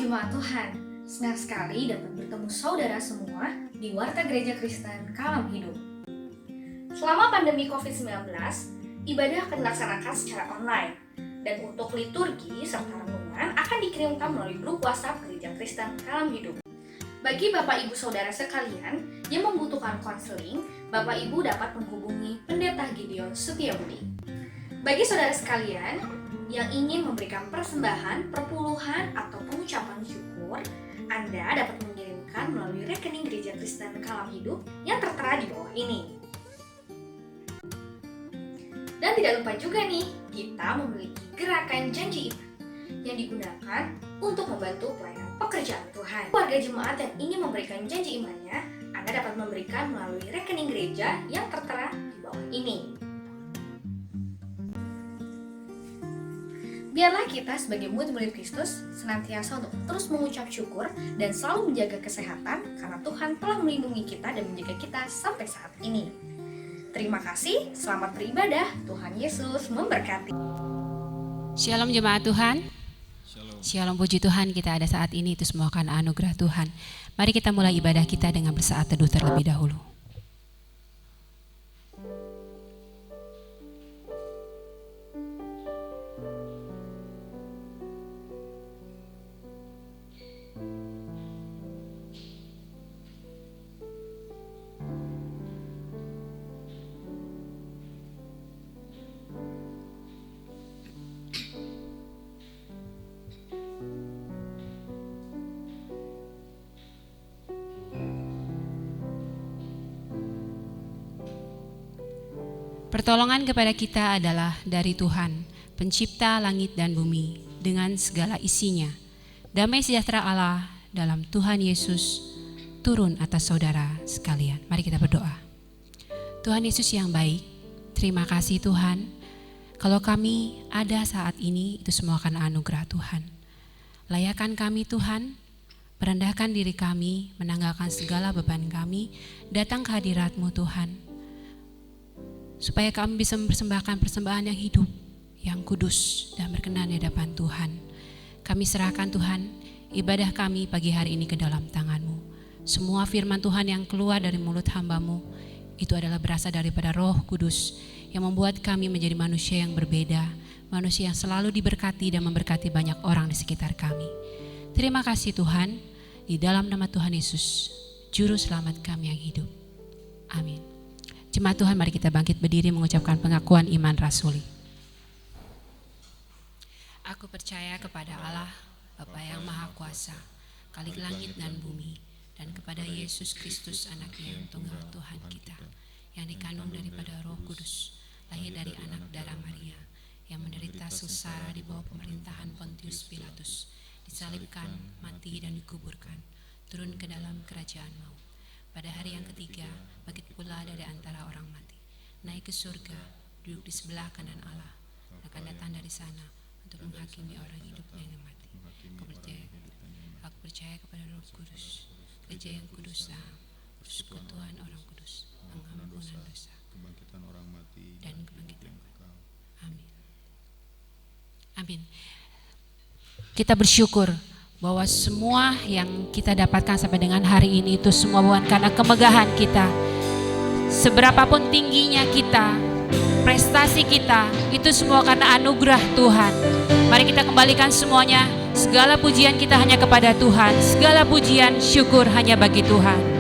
jemaat Tuhan, senang sekali dapat bertemu saudara semua di Warta Gereja Kristen Kalam Hidup. Selama pandemi COVID-19, ibadah akan dilaksanakan secara online, dan untuk liturgi serta renungan akan dikirimkan melalui grup WhatsApp Gereja Kristen Kalam Hidup. Bagi Bapak Ibu Saudara sekalian yang membutuhkan konseling, Bapak Ibu dapat menghubungi Pendeta Gideon Setiabudi. Bagi saudara sekalian yang ingin memberikan persembahan, perpuluhan, atau pengucapan syukur, Anda dapat mengirimkan melalui rekening Gereja Kristen Kalam Hidup yang tertera di bawah ini. Dan tidak lupa juga nih, kita memiliki gerakan janji iman yang digunakan untuk membantu pelayanan pekerjaan Tuhan. Warga jemaat yang ingin memberikan janji imannya, Anda dapat memberikan melalui rekening gereja yang tertera di bawah ini. Biarlah kita sebagai murid-murid Kristus senantiasa untuk terus mengucap syukur dan selalu menjaga kesehatan karena Tuhan telah melindungi kita dan menjaga kita sampai saat ini. Terima kasih, selamat beribadah, Tuhan Yesus memberkati. Shalom jemaat Tuhan. Shalom, puji Tuhan, kita ada saat ini itu semua karena anugerah Tuhan. Mari kita mulai ibadah kita dengan bersaat teduh terlebih dahulu. Pertolongan kepada kita adalah dari Tuhan, pencipta langit dan bumi, dengan segala isinya. Damai sejahtera Allah dalam Tuhan Yesus turun atas saudara sekalian. Mari kita berdoa. Tuhan Yesus yang baik, terima kasih Tuhan. Kalau kami ada saat ini, itu semua karena anugerah Tuhan. Layakan kami Tuhan, merendahkan diri kami, menanggalkan segala beban kami, datang ke hadirat-Mu Tuhan. Supaya kami bisa mempersembahkan persembahan yang hidup, yang kudus dan berkenan di hadapan Tuhan. Kami serahkan Tuhan, ibadah kami pagi hari ini ke dalam tangan-Mu. Semua firman Tuhan yang keluar dari mulut hamba-Mu, itu adalah berasal daripada Roh Kudus, yang membuat kami menjadi manusia yang berbeda, manusia yang selalu diberkati dan memberkati banyak orang di sekitar kami. Terima kasih Tuhan, di dalam nama Tuhan Yesus, Juru Selamat kami yang hidup. Amin. Jemaat Tuhan, mari kita bangkit berdiri mengucapkan pengakuan iman rasuli. Aku percaya kepada Allah, Bapa yang Maha Kuasa, Khalik langit dan bumi, dan kepada Yesus Kristus anaknya yang tunggal Tuhan kita, yang dikandung daripada Roh Kudus, lahir dari anak darah Maria, yang menderita sengsara di bawah pemerintahan Pontius Pilatus, disalibkan, mati dan dikuburkan, turun ke dalam kerajaan maut. Pada hari yang ketiga, bangkit pula dari antara orang mati, naik ke surga, duduk di sebelah kanan Allah, akan datang dari sana untuk menghakimi orang hidup dan yang mati. Aku percaya kepada Roh Kudus, gereja yang kudus, persekutuan orang kudus, pengampunan dosa, kebangkitan orang mati, dan kebangkitan kekal. Amin. Amin. Kita bersyukur bahwa semua yang kita dapatkan sampai dengan hari ini itu semua bukan karena kemegahan kita. Seberapapun tingginya kita, prestasi kita, itu semua karena anugerah Tuhan. Mari kita kembalikan semuanya. Segala pujian kita hanya kepada Tuhan. Segala pujian, syukur hanya bagi Tuhan.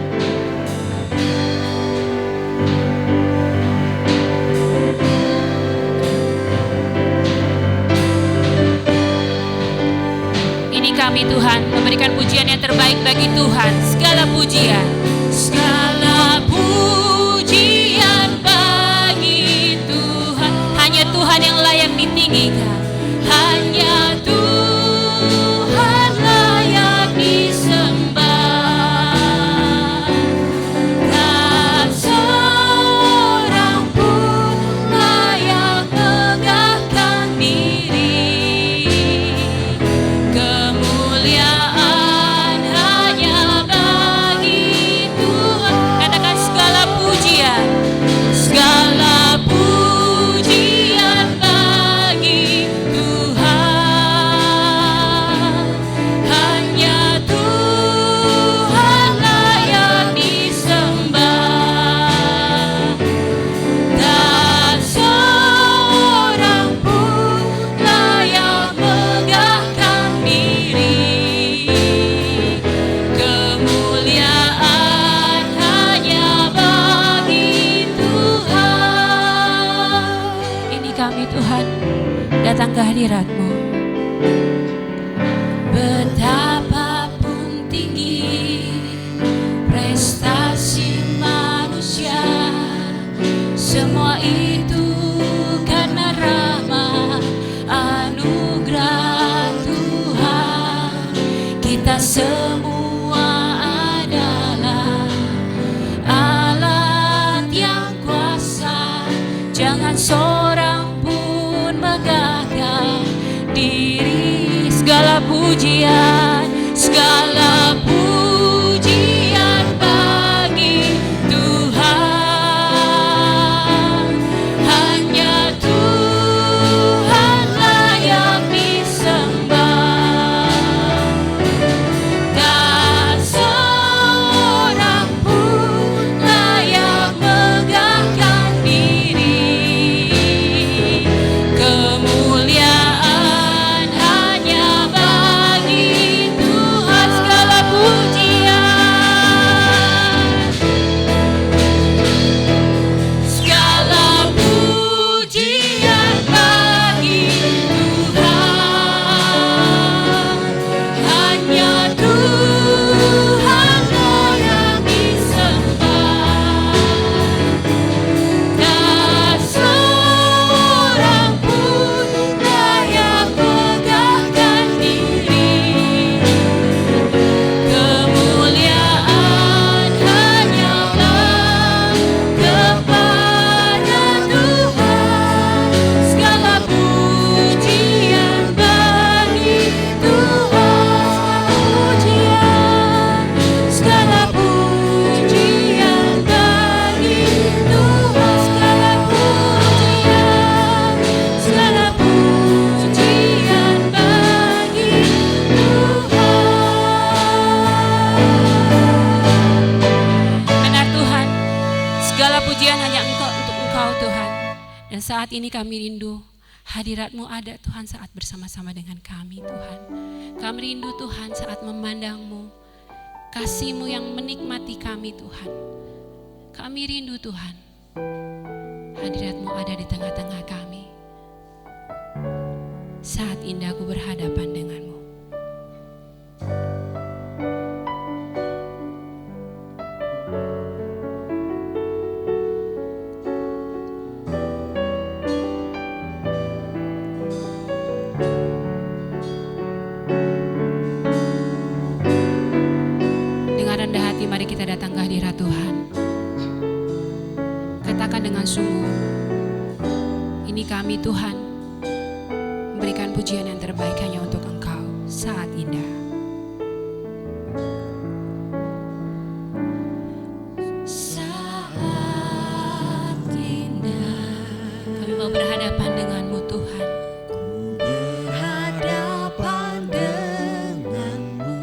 Kami Tuhan memberikan pujian yang terbaik bagi Tuhan. Segala pujian, segala pujian bagi Tuhan. Hanya Tuhan yang layak ditinggikan. Hanya Tuhan layak disembah. Tak seorang pun layak megahkan diri. Kemuliaan hanya bagi Tuhan. Katakan segala pujian, segala pujian bagi Tuhan. semua adalah alat yang kuasa. Jangan seorang pun megahkan diri. Segala pujian bagi Tuhan. Hanya Tuhanlah yang disembah. Tak seorang pun layak megahkan diri. Kemuliaan hanya bagi Tuhan. Segala pujian bagi Tuhan. Hanya Tuhanlah yang disembah. Tak seorang pun layak megahkan diri. Kemuliaan hanyalah kepada Tuhan. Segala pujian bagi Tuhan. Segala pujian bagi Tuhan. Segala pujian bagi Tuhan. Benar Tuhan, segala pujian hanya untuk Engkau Tuhan. Dan saat ini kami rindu hadirat-Mu ada Tuhan saat bersama-sama dengan kami Tuhan. Kami rindu Tuhan saat memandang-Mu, kasih-Mu yang menikmati kami Tuhan. Kami rindu Tuhan, hadirat-Mu ada di tengah-tengah kami. Saat indah ku berhadapan dengan-Mu. Dengan rendah hati mari kita datang ke hadirat Tuhan. Katakan dengan sungguh, ini kami Tuhan, memberikan pujian yang terbaik hanya untuk Engkau. Saat indah. Saat indah. Kami mau berhadapan dengan-Mu Tuhan. Berhadapan denganmu,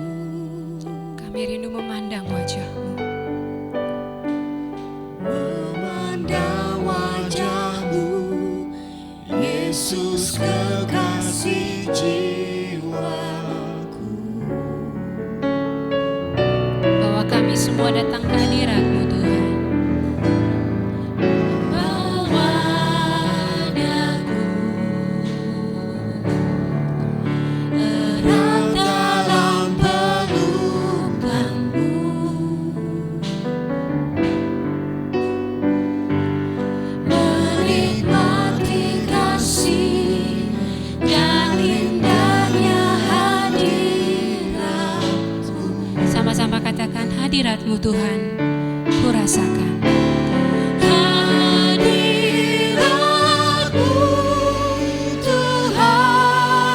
Kami rindu memandang wajah-Mu. memandang wajahmu, Yesus kekasih jiwaku. Bahwa kami semua datang ke hadirat-Mu Tuhan. Bawa daku erat dalam pelukanmu, menikmati kasih dan indahnya hadirat-Mu. Sama-sama katakan hadirat-Mu Tuhan, ku rasakan. Hadirat-Mu Tuhan,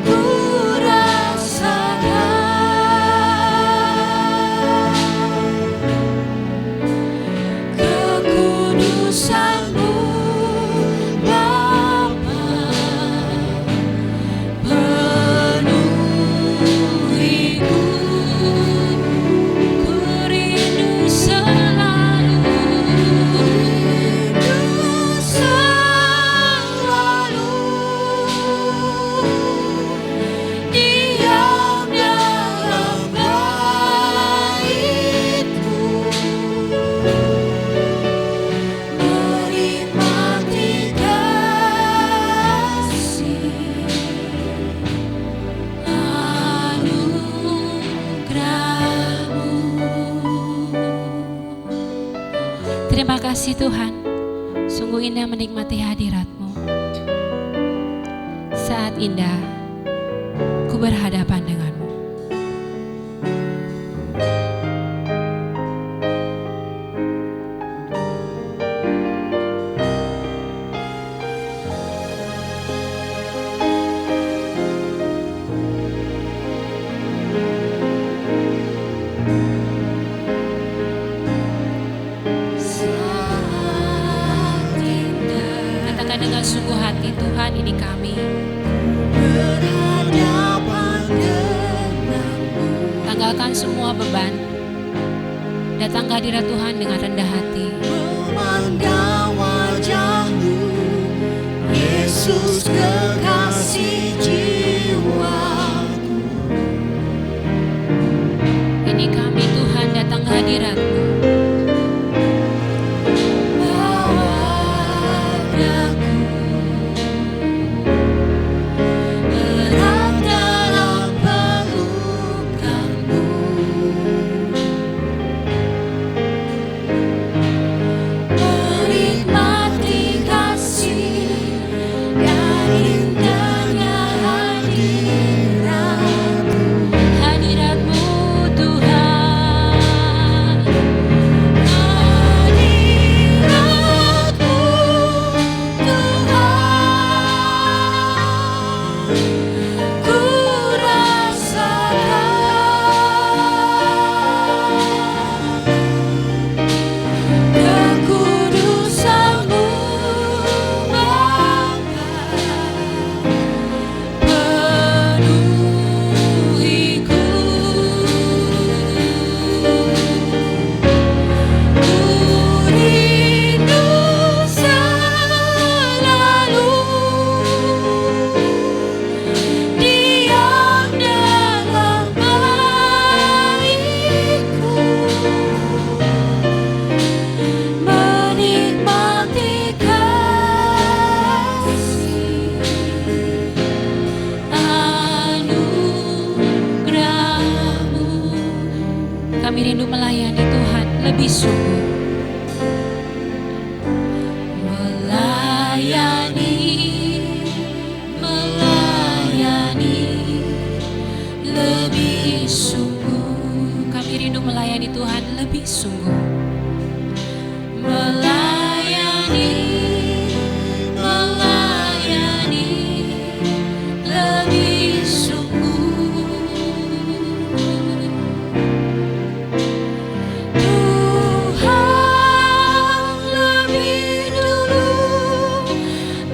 ku rasakan kekudusan-Mu Bapa, penuhiku. Ku rindu selalu diam dalam bait-Mu, menikmati kasih anugerah-Mu. Terima kasih Tuhan, sungguh indah menikmati hadirat-Mu. Saat indah aku berhadapan denganmu. Katakan dengan sungguh hati, Tuhan, ini kami. berhadapan denganmu, Tanggalkan semua beban. Datang ke hadirat Tuhan dengan rendah hati. memandang wajah-Mu, Yesus kekasih jiwaku. Ini kami, Tuhan, datang ke hadirat-Mu. Bawa daku erat dalam pelukan-Mu, menikmati kasih dan indahnya hadirat-Mu. Hadirat-Mu, Tuhan. Hadirat-Mu, Tuhan, ku rasakan kekudusan-Mu Bapa, penuhiku. Ku rindu selalu diam dalam baitku, menikmati kasih anugerah-Mu. Kami rindu melayani Tuhan lebih sungguh. Melayani lebih sungguh, Kami rindu melayani Tuhan lebih sungguh. melayani lebih sungguh. Tuhan lebih dulu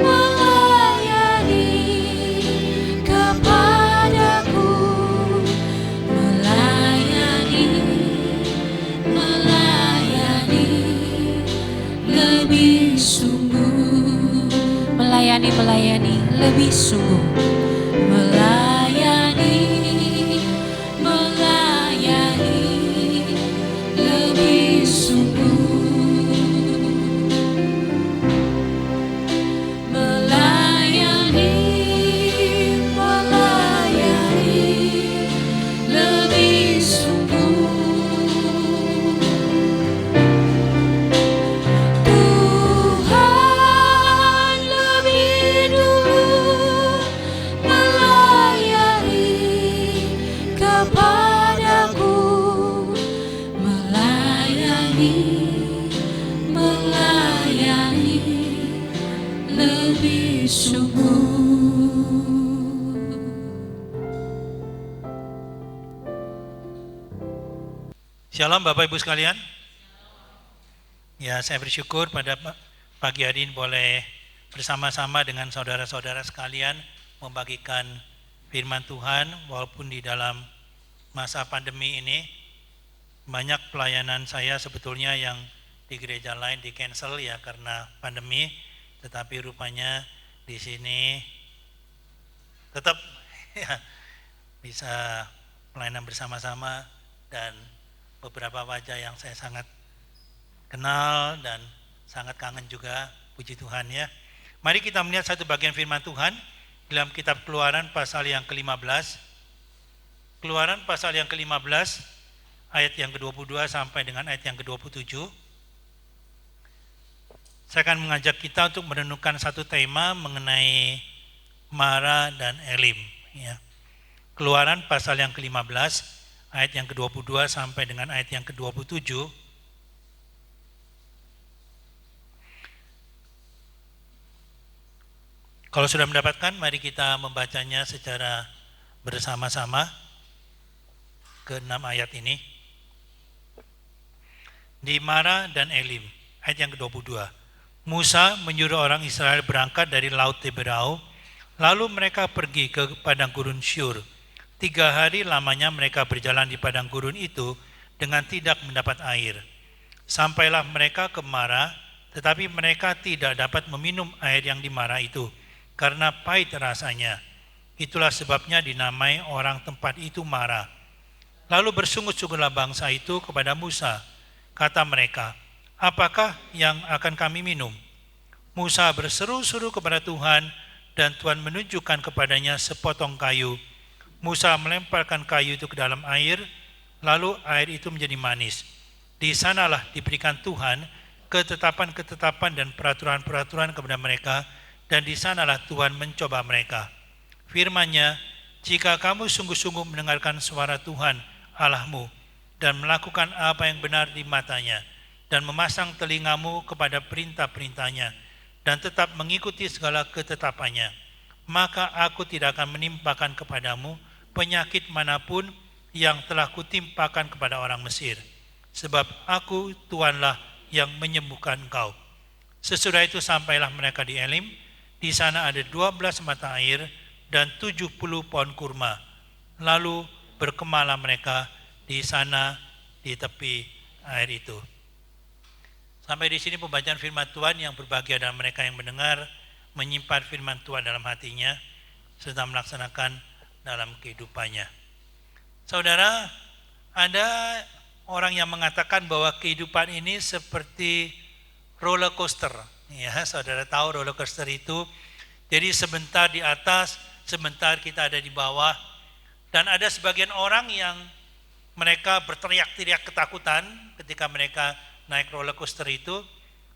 melayani kepadaku, melayani lebih sungguh, Melayani lebih sungguh. melayani lebih sungguh, melayani lebih sungguh. Tuhan lebih dulu melayani kepadaku, melayani lebih sungguh. Shalom Bapak Ibu sekalian. Ya, saya bersyukur pada pagi hari ini boleh bersama-sama dengan saudara-saudara sekalian membagikan firman Tuhan. Walaupun di dalam masa pandemi ini banyak pelayanan saya sebetulnya yang di gereja lain di cancel ya karena pandemi, tetapi rupanya di sini tetap ya, bisa pelayanan bersama-sama dan beberapa wajah yang saya sangat kenal dan sangat kangen juga, puji Tuhan ya. Mari kita melihat satu bagian firman Tuhan dalam kitab Keluaran pasal yang ke-15. Keluaran pasal yang ke-15 ayat yang ke-22 sampai dengan ayat yang ke-27. Saya akan mengajak kita untuk merenungkan satu tema mengenai Mara dan Elim ya. Keluaran pasal yang ke-15, ayat yang ke-22 sampai dengan ayat yang ke-27. Kalau sudah mendapatkan, mari kita membacanya secara bersama-sama ke-6 ayat ini. Di Mara dan Elim, ayat yang ke-22. Musa menyuruh orang Israel berangkat dari Laut Teberau, lalu mereka pergi ke padang gurun Syur. 3 hari lamanya mereka berjalan di padang gurun itu dengan tidak mendapat air. Sampailah mereka ke Mara, tetapi mereka tidak dapat meminum air yang di Mara itu, karena pahit rasanya. Itulah sebabnya dinamai orang tempat itu Mara. Lalu bersungut-sungutlah bangsa itu kepada Musa. Kata mereka, apakah yang akan kami minum? Musa berseru-seru kepada Tuhan, dan Tuhan menunjukkan kepadanya sepotong kayu. Musa melemparkan kayu itu ke dalam air, lalu air itu menjadi manis. Di sanalah diberikan Tuhan ketetapan-ketetapan dan peraturan-peraturan kepada mereka, dan di sanalah Tuhan mencoba mereka. Firman-Nya, jika kamu sungguh-sungguh mendengarkan suara Tuhan Allahmu dan melakukan apa yang benar di matanya dan memasang telingamu kepada perintah-perintahnya dan tetap mengikuti segala ketetapannya, maka aku tidak akan menimpakan kepadamu penyakit manapun yang telah kutimpakan kepada orang Mesir, sebab aku Tuhanlah yang menyembuhkan engkau. Sesudah itu sampailah mereka di Elim. Di sana ada 12 mata air dan 70 pohon kurma. Lalu berkemahlah mereka di sana di tepi air itu. Sampai di sini pembacaan firman Tuhan. Yang berbahagia adalah mereka yang mendengar, menyimpan firman Tuhan dalam hatinya, serta melaksanakan dalam kehidupannya. Saudara, ada orang yang mengatakan bahwa kehidupan ini seperti roller coaster. Ya, saudara tahu roller coaster itu. Jadi sebentar di atas, sebentar kita ada di bawah. Dan ada sebagian orang yang mereka berteriak-teriak ketakutan ketika mereka naik roller coaster itu.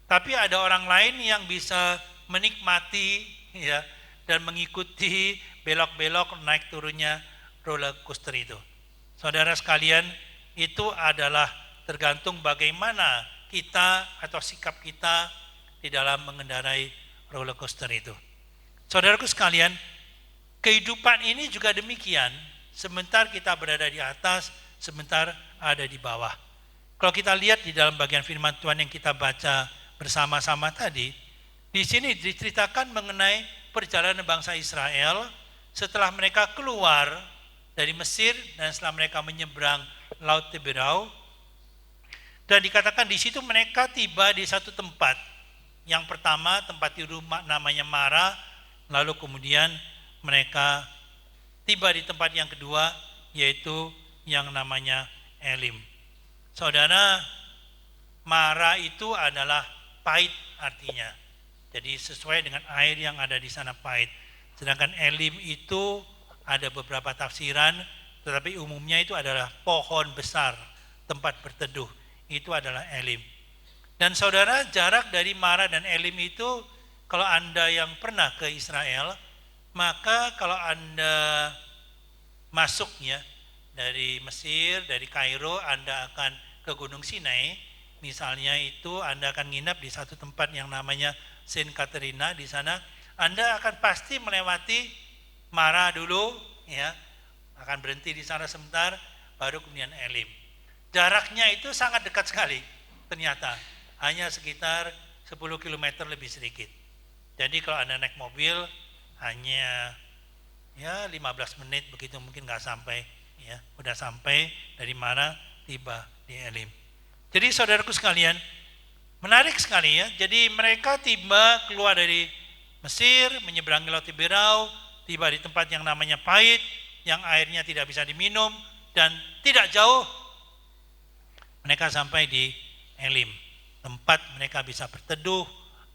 Tapi ada orang lain yang bisa menikmati ya, dan mengikuti belok-belok naik turunnya roller coaster itu. Saudara sekalian, itu adalah tergantung bagaimana kita atau sikap kita di dalam mengendarai roller coaster itu. Saudaraku sekalian, kehidupan ini juga demikian. Sebentar kita berada di atas, sebentar ada di bawah. Kalau kita lihat di dalam bagian firman Tuhan yang kita baca bersama-sama tadi, di sini diceritakan mengenai perjalanan bangsa Israel setelah mereka keluar dari Mesir dan setelah mereka menyeberang Laut Teberau. Dan dikatakan di situ mereka tiba di satu tempat. Yang pertama tempat itu namanya Mara, lalu kemudian mereka tiba di tempat yang kedua yaitu yang namanya Elim. Saudara, Mara itu adalah pahit artinya. Jadi sesuai dengan air yang ada di sana pahit. Sedangkan Elim itu ada beberapa tafsiran, tetapi umumnya itu adalah pohon besar, tempat berteduh. Itu adalah Elim. Dan saudara, jarak dari Mara dan Elim itu, kalau Anda yang pernah ke Israel, maka kalau Anda masuknya dari Mesir, dari Kairo, Anda akan ke Gunung Sinai. Misalnya itu Anda akan nginap di satu tempat yang namanya Saint Katerina. Di sana Anda akan pasti melewati Mara dulu, ya, akan berhenti di sana sebentar, baru kemudian Elim. Jaraknya itu sangat dekat sekali, ternyata hanya sekitar 10 km lebih sedikit. Jadi kalau Anda naik mobil hanya ya 15 menit begitu, mungkin nggak sampai, ya, udah sampai dari Mara, tiba di Elim. Jadi saudaraku sekalian, menarik sekali ya. Jadi mereka tiba keluar dari Mesir, menyeberangi Laut Teberau, tiba di tempat yang namanya pahit, yang airnya tidak bisa diminum, dan tidak jauh mereka sampai di Elim. Tempat mereka bisa berteduh,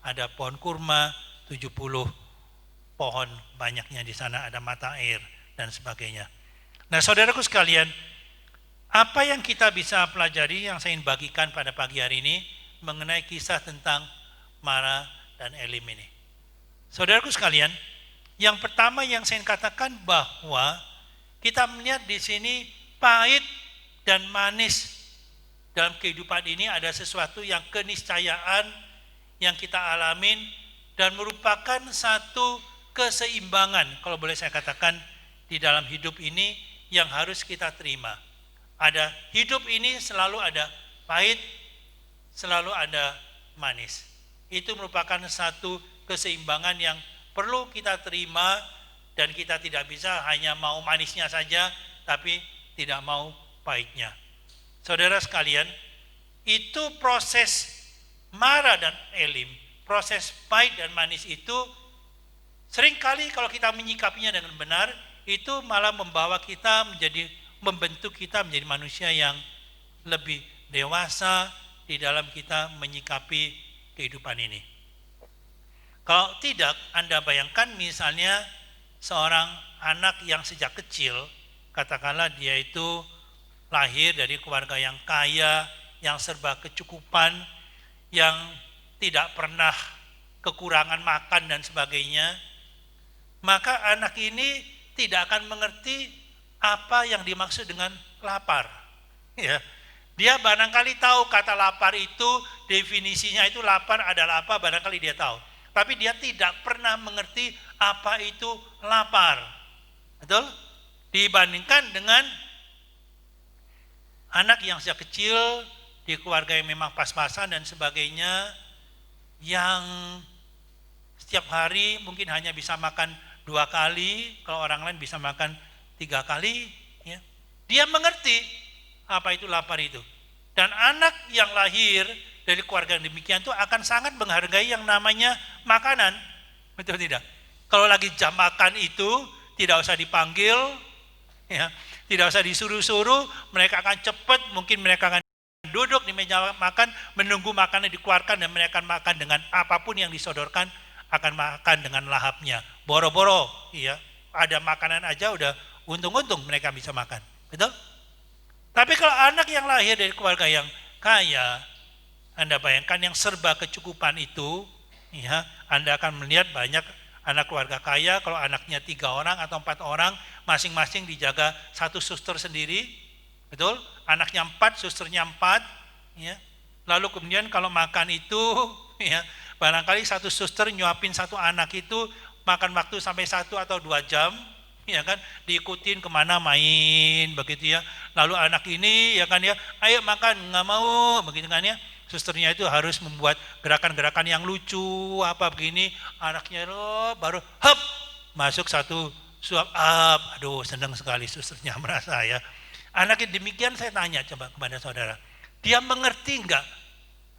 ada pohon kurma, 70 pohon banyaknya di sana, ada mata air dan sebagainya. Nah, saudaraku sekalian, apa yang kita bisa pelajari yang saya ingin bagikan pada pagi hari ini mengenai kisah tentang Mara dan Elim ini. Saudaraku sekalian, yang pertama yang saya ingin katakan bahwa kita melihat di sini pahit dan manis dalam kehidupan ini ada sesuatu yang keniscayaan yang kita alamin dan merupakan satu keseimbangan, kalau boleh saya katakan, di dalam hidup ini yang harus kita terima. Ada hidup ini selalu ada pahit, selalu ada manis. Itu merupakan satu keseimbangan yang perlu kita terima dan kita tidak bisa hanya mau manisnya saja tapi tidak mau pahitnya. Saudara sekalian, itu proses Mara dan Elim, proses pahit dan manis itu seringkali kalau kita menyikapinya dengan benar, itu malah membawa kita membentuk kita menjadi manusia yang lebih dewasa di dalam kita menyikapi kehidupan ini. Kalau tidak, Anda bayangkan misalnya seorang anak yang sejak kecil, katakanlah dia itu lahir dari keluarga yang kaya, yang serba kecukupan, yang tidak pernah kekurangan makan dan sebagainya, maka anak ini tidak akan mengerti apa yang dimaksud dengan lapar. Ya. Dia barangkali tahu kata lapar itu, definisinya itu lapar adalah apa, barangkali dia tahu. Tapi dia tidak pernah mengerti apa itu lapar. Betul? Dibandingkan dengan anak yang sejak kecil di keluarga yang memang pas-pasan dan sebagainya, yang setiap hari mungkin hanya bisa makan 2 kali, kalau orang lain bisa makan 3 kali, ya. Dia mengerti apa itu lapar itu. Dan anak yang lahir dari keluarga yang demikian itu akan sangat menghargai yang namanya makanan. Betul tidak? Kalau lagi jam makan itu tidak usah dipanggil, ya, tidak usah disuruh-suruh, mereka akan cepat, mungkin mereka akan duduk di meja makan, menunggu makannya dikeluarkan dan mereka akan makan dengan apapun yang disodorkan, akan makan dengan lahapnya. Boro-boro, ya, ada makanan aja udah untung-untung mereka bisa makan. Betul? Tapi kalau anak yang lahir dari keluarga yang kaya, Anda bayangkan yang serba kecukupan itu, ya, Anda akan melihat banyak anak keluarga kaya, kalau anaknya 3 orang atau 4 orang, masing-masing dijaga satu suster sendiri, betul? Anaknya 4, susternya 4, ya. Lalu kemudian kalau makan itu, ya, barangkali satu suster nyuapin satu anak itu makan waktu sampai 1 atau 2 jam, ya kan, diikutin kemana main, begitu ya. Lalu anak ini, ya kan ya, ayo makan, nggak mau, begitu kan ya. Susternya itu harus membuat gerakan-gerakan yang lucu, apa begini, anaknya baru hop, masuk satu suap, aduh senang sekali susternya merasa ya. Anaknya demikian, saya tanya coba kepada saudara, dia mengerti enggak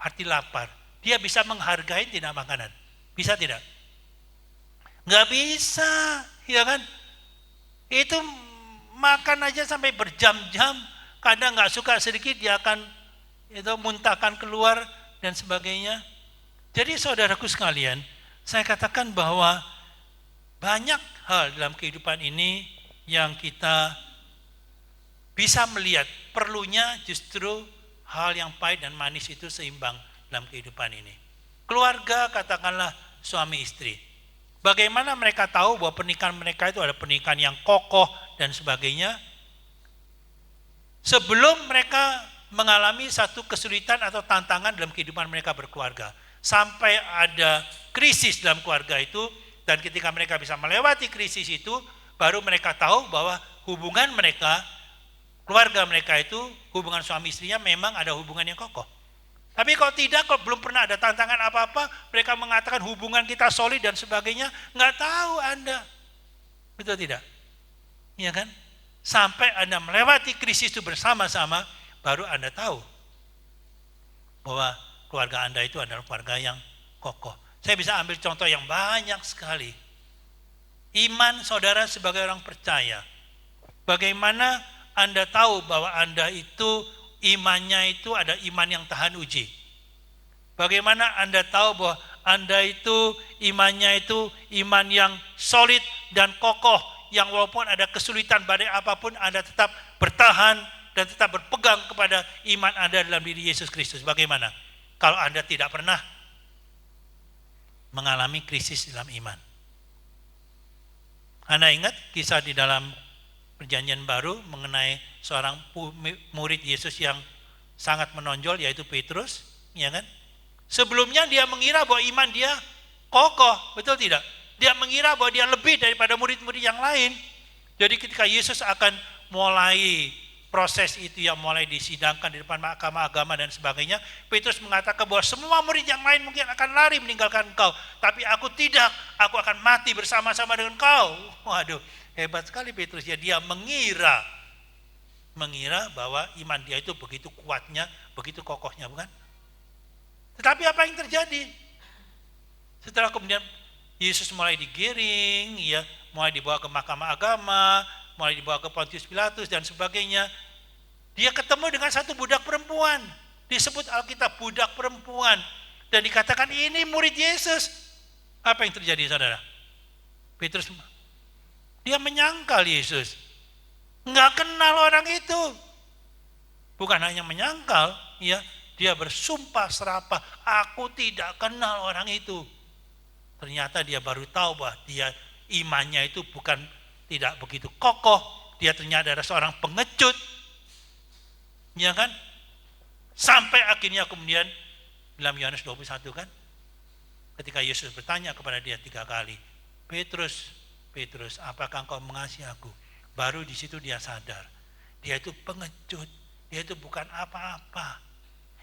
arti lapar? Dia bisa menghargai tidak makanan? Bisa tidak? Enggak bisa, ya kan? Itu makan aja sampai berjam-jam, kadang enggak suka sedikit dia akan itu muntahkan keluar dan sebagainya. Jadi saudaraku sekalian, saya katakan bahwa banyak hal dalam kehidupan ini yang kita bisa melihat perlunya justru hal yang pahit dan manis itu seimbang dalam kehidupan ini. Keluarga, katakanlah suami istri. Bagaimana mereka tahu bahwa pernikahan mereka itu ada pernikahan yang kokoh dan sebagainya? Sebelum mereka mengalami satu kesulitan atau tantangan dalam kehidupan mereka berkeluarga. Sampai ada krisis dalam keluarga itu, dan ketika mereka bisa melewati krisis itu, baru mereka tahu bahwa hubungan mereka, keluarga mereka itu, hubungan suami istrinya memang ada hubungan yang kokoh. Tapi kalau tidak, kalau belum pernah ada tantangan apa-apa, mereka mengatakan hubungan kita solid dan sebagainya, nggak tahu Anda. Betul tidak? Iya kan? Sampai Anda melewati krisis itu bersama-sama, baru Anda tahu bahwa keluarga Anda itu adalah keluarga yang kokoh. Saya bisa ambil contoh yang banyak sekali. Iman saudara sebagai orang percaya. Bagaimana Anda tahu bahwa Anda itu imannya itu ada iman yang tahan uji? Bagaimana Anda tahu bahwa Anda itu imannya itu iman yang solid dan kokoh, yang walaupun ada kesulitan badai apapun Anda tetap bertahan dan tetap berpegang kepada iman Anda dalam diri Yesus Kristus? Bagaimana kalau Anda tidak pernah mengalami krisis dalam iman? Anda ingat kisah di dalam Perjanjian Baru mengenai seorang murid Yesus yang sangat menonjol, yaitu Petrus, ya kan? Sebelumnya dia mengira bahwa iman dia kokoh, betul tidak? Dia mengira bahwa dia lebih daripada murid-murid yang lain. Jadi ketika Yesus akan mulai proses itu yang mulai disidangkan di depan mahkamah agama dan sebagainya, Petrus mengatakan bahwa semua murid yang lain mungkin akan lari meninggalkan engkau, tapi aku tidak, aku akan mati bersama-sama dengan engkau. Waduh, hebat sekali Petrus ya, dia mengira bahwa iman dia itu begitu kuatnya, begitu kokohnya, bukan? Tetapi apa yang terjadi? Setelah kemudian Yesus mulai digiring, ya, mulai dibawa ke mahkamah agama, mulai dibawa ke Pontius Pilatus dan sebagainya, dia ketemu dengan satu budak perempuan, disebut Alkitab budak perempuan, dan dikatakan ini murid Yesus. Apa yang terjadi, saudara? Petrus, dia menyangkal Yesus, nggak kenal orang itu. Bukan hanya menyangkal, ya, dia bersumpah serapah, aku tidak kenal orang itu. Ternyata dia baru tahu bahwa dia imannya itu bukan tidak begitu kokoh, dia ternyata adalah seorang pengecut, ya kan? Sampai akhirnya kemudian dalam Yohanes 21 kan, ketika Yesus bertanya kepada dia 3 kali, Petrus, Petrus, apakah engkau mengasihi aku? Baru di situ dia sadar, dia itu pengecut, dia itu bukan apa-apa,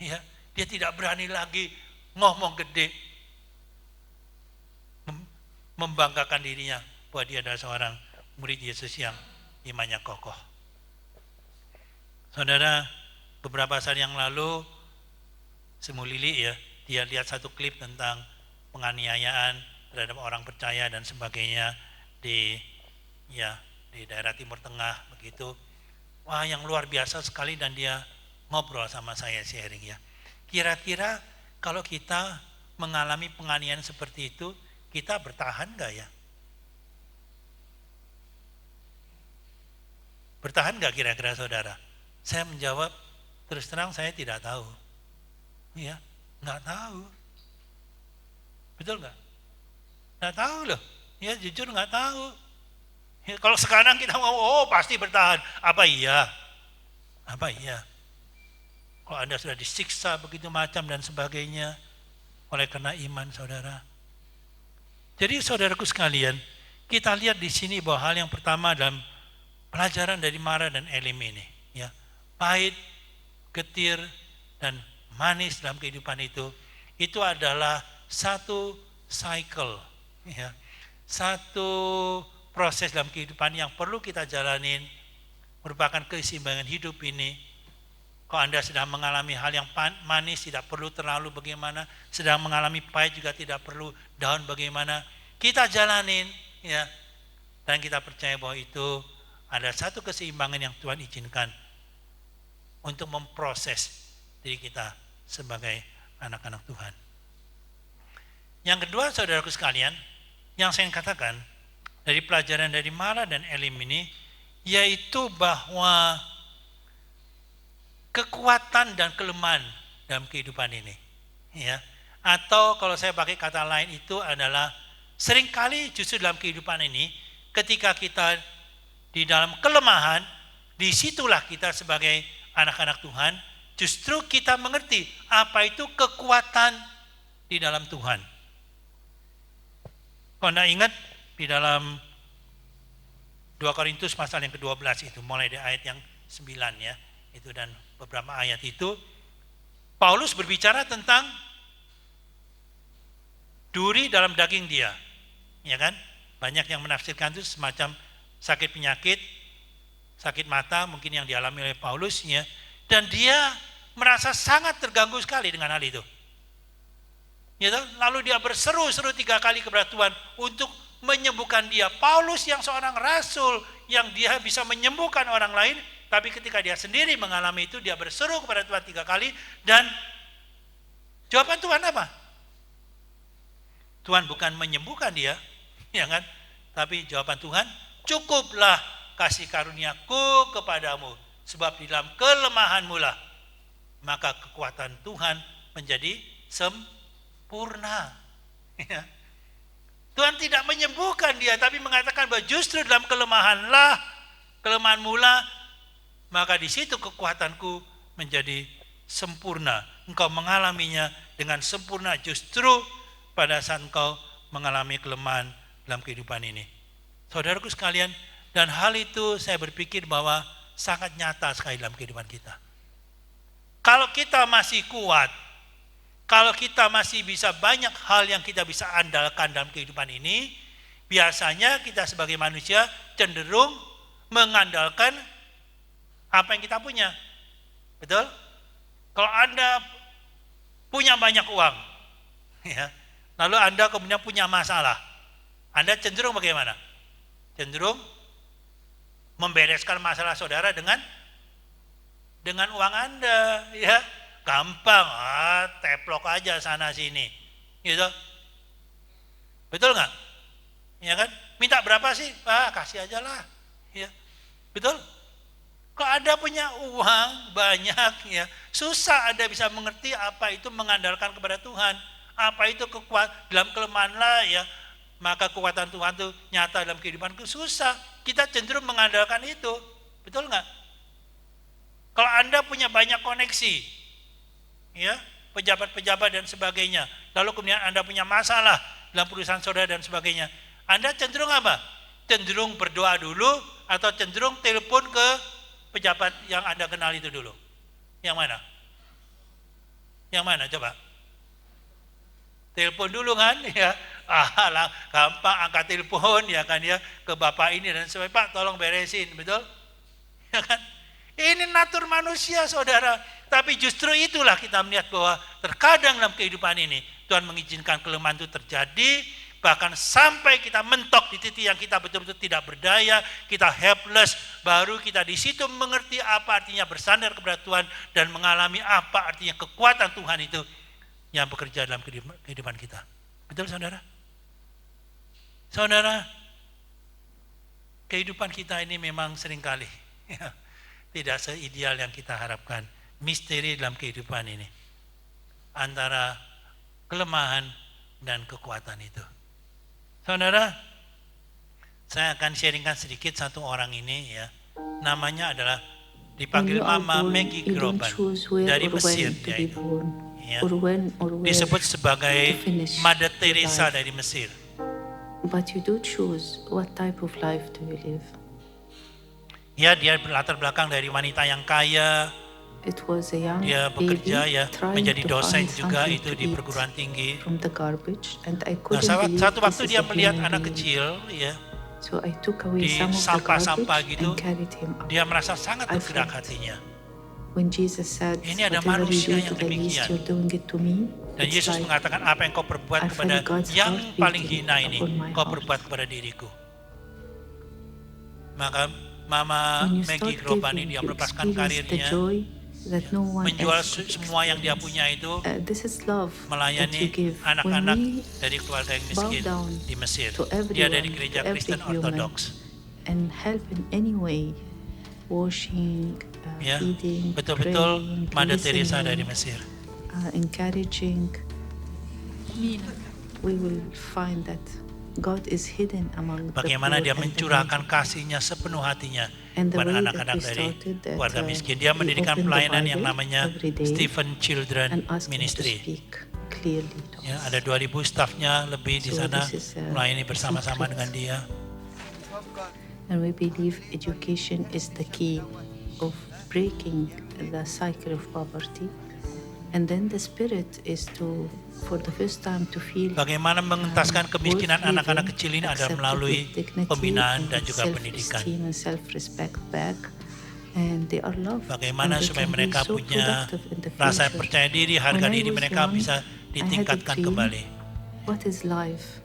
ya, dia tidak berani lagi ngomong gede, membanggakan dirinya bahwa dia adalah seorang murid Yesus yang imannya kokoh. Saudara, beberapa saat yang lalu Semu Lili, ya, dia lihat satu klip tentang penganiayaan terhadap orang percaya dan sebagainya di daerah Timur Tengah begitu. Wah, yang luar biasa sekali, dan dia ngobrol sama saya, sharing, ya. Kira-kira kalau kita mengalami penganiayaan seperti itu, kita bertahan enggak ya? Bertahan enggak kira-kira, saudara? Saya menjawab, terus terang saya tidak tahu. Ya, enggak tahu. Betul enggak? Enggak tahu loh. Ya, jujur enggak tahu. Ya, kalau sekarang kita mau, oh pasti bertahan. Apa iya? Apa iya? Kalau Anda sudah disiksa begitu macam dan sebagainya oleh karena iman, saudara. Jadi saudaraku sekalian, kita lihat di sini bahwa hal yang pertama dalam pelajaran dari Mara dan Elim ini, ya, pahit, getir, dan manis dalam kehidupan itu adalah satu cycle, ya, satu proses dalam kehidupan yang perlu kita jalanin, merupakan keseimbangan hidup ini. Kalau Anda sedang mengalami hal yang manis, tidak perlu terlalu bagaimana, sedang mengalami pahit juga tidak perlu down bagaimana, kita jalanin, ya, dan kita percaya bahwa itu ada satu keseimbangan yang Tuhan izinkan untuk memproses diri kita sebagai anak-anak Tuhan. Yang kedua, saudaraku sekalian, yang saya katakan dari pelajaran dari Mara dan Elim ini, yaitu bahwa kekuatan dan kelemahan dalam kehidupan ini, ya, atau kalau saya pakai kata lain itu adalah seringkali justru dalam kehidupan ini, ketika kita di dalam kelemahan, disitulah kita sebagai anak-anak Tuhan justru kita mengerti apa itu kekuatan di dalam Tuhan. Kalau Anda ingat di dalam 2 Korintus pasal yang ke-12 itu, mulai dari ayat yang 9, ya, itu dan beberapa ayat itu, Paulus berbicara tentang duri dalam daging dia, ya kan? Banyak yang menafsirkan itu semacam sakit penyakit, sakit mata mungkin yang dialami oleh Paulus, ya, dan dia merasa sangat terganggu sekali dengan hal itu. Ya, lalu dia berseru-seru 3 kali kepada Tuhan untuk menyembuhkan dia. Paulus yang seorang rasul, yang dia bisa menyembuhkan orang lain, tapi ketika dia sendiri mengalami itu, dia berseru kepada Tuhan 3 kali, dan jawaban Tuhan apa? Tuhan bukan menyembuhkan dia, ya kan? Tapi jawaban Tuhan, cukuplah kasih karuniaku kepadamu, sebab di dalam kelemahanmu lah maka kekuatan Tuhan menjadi sempurna. Ya. Tuhan tidak menyembuhkan dia, tapi mengatakan bahwa justru dalam kelemahanlah kelemahan mula, maka di situ kekuatanku menjadi sempurna. Engkau mengalaminya dengan sempurna justru pada saat engkau mengalami kelemahan dalam kehidupan ini. Saudaraku sekalian, dan hal itu saya berpikir bahwa sangat nyata sekali dalam kehidupan kita. Kalau kita masih kuat, kalau kita masih bisa banyak hal yang kita bisa andalkan dalam kehidupan ini, biasanya kita sebagai manusia cenderung mengandalkan apa yang kita punya. Betul? Kalau Anda punya banyak uang, ya, lalu Anda kemudian punya masalah, Anda cenderung bagaimana? Cenderung membereskan masalah saudara dengan uang Anda, ya. Gampang, teplok aja sana sini, gitu. Betul nggak? Ya kan? Minta berapa sih? Kasih aja lah, ya. Betul? Kalau Anda punya uang banyak, ya, susah Anda bisa mengerti apa itu mengandalkan kepada Tuhan, apa itu dalam kelemahan lah, ya. Maka kekuatan Tuhan itu nyata dalam kehidupanku, susah. Kita cenderung mengandalkan itu, betul nggak? Kalau Anda punya banyak koneksi, ya, pejabat-pejabat dan sebagainya, lalu kemudian Anda punya masalah dalam perusahaan saudara dan sebagainya, Anda cenderung apa? Cenderung berdoa dulu atau cenderung telepon ke pejabat yang Anda kenal itu dulu? Yang mana? Yang mana coba? Telepon dulu kan, ya. Gampang angkat telepon, ya kan, ya, ke bapak ini dan sebagainya, Pak tolong beresin, betul? Ya kan? Ini natur manusia, saudara. Tapi justru itulah kita melihat bahwa terkadang dalam kehidupan ini Tuhan mengizinkan kelemahan itu terjadi, bahkan sampai kita mentok di titik yang kita betul-betul tidak berdaya, kita helpless, baru kita di situ mengerti apa artinya bersandar kepada Tuhan dan mengalami apa artinya kekuatan Tuhan itu yang bekerja dalam kehidupan kita. Betul, saudara? Saudara, kehidupan kita ini memang seringkali ya, tidak seideal yang kita harapkan. Misteri dalam kehidupan ini antara kelemahan dan kekuatan itu. Saudara, saya akan sharingkan sedikit satu orang ini, ya. Namanya adalah dipanggil Mama Maggie Groban dari Mesir, dia itu. Ya. Disebut sebagai Mother Teresa dari Mesir. But you do choose what type of life do you live. Ya, dia berlatar belakang dari wanita yang kaya. It was a young Dia bekerja, ya, trying menjadi to dosen find juga something itu to di eat perguruan tinggi. from the garbage, and I Nah, couldn't believe satu waktu this is dia a melihat human anak being. kecil, ya, So I took away di some of the sampah-sampah garbage gitu. and carried him out. Dia merasa sangat I bergerak felt hatinya. When Jesus said, Ini ada whatever you manusia do yang to the least, demikian. you're doing it to me. Dan It's Yesus like mengatakan, apa yang kau perbuat I kepada felt God's yang heart paling beating hina ini, upon my kau heart. perbuat kepada diriku. Maka Mama When you Maggie start Groban giving, ini, dia you melepaskan experience the karirnya, joy that no one menjual else could semua yang dia experience. punya itu, This is love that you melayani give. When anak-anak we dari keluarga yang bow miskin down di Mesir. to Dia dari everyone, gereja to every Kristen human, Ortodoks. and help in any way, washing, Ya, feeding, betul-betul praying, Mother Teresa listening, dari Mesir. encouraging, we will find that God is hidden among Bagaimana the dia poor and the mencurahkan needy. kasihnya sepenuh hatinya And the kepada way that anak-anak we dari started that, keluarga miskin. Dia we mendirikan opened the pelayanan yang Bible namanya every day Stephen Children and ask them to Ministry. speak clearly to Ya, us. ada 2000 stafnya lebih di So sana this is, melayani bersama-sama secret. dengan dia. And we believe education is the key of breaking the cycle of poverty. And then the spirit is to, for the first time, to feel Bagaimana mengentaskan kemiskinan worth anak-anak living, kecil ini adalah accepted melalui with dignity pembinaan and dan juga pendidikan. self-esteem and self-respect back. And they are loved. Bagaimana and they supaya can be mereka so punya productive in the rasa future. percaya diri, harga When I diri was mereka young, bisa I had a ditingkatkan dream, kembali. What is life?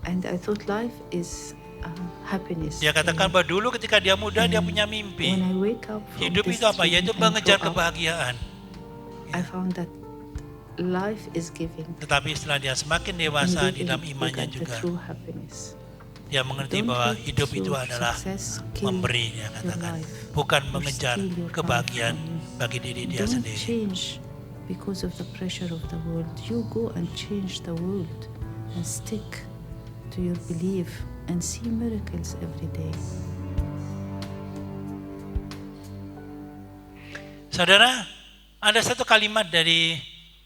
And I thought life is happiness. Dia katakan bahwa dulu ketika dia muda dia punya When mimpi. I wake up from Hidup this itu apa? dream Yaitu and mengejar grow up, kebahagiaan. I found that life is giving. Tetapi setelah dia semakin And dewasa di giving, dalam you imannya get the juga, true happiness. dia mengerti Don't bahwa let hidup itu your adalah success kill memberi, dia your katakan, life bukan or mengejar steal your life kebahagiaan from you. bagi diri dia Don't sendiri. change because of the pressure of the world. You go and change the world and stick to your belief and see miracles every day. Saudara, ada satu kalimat dari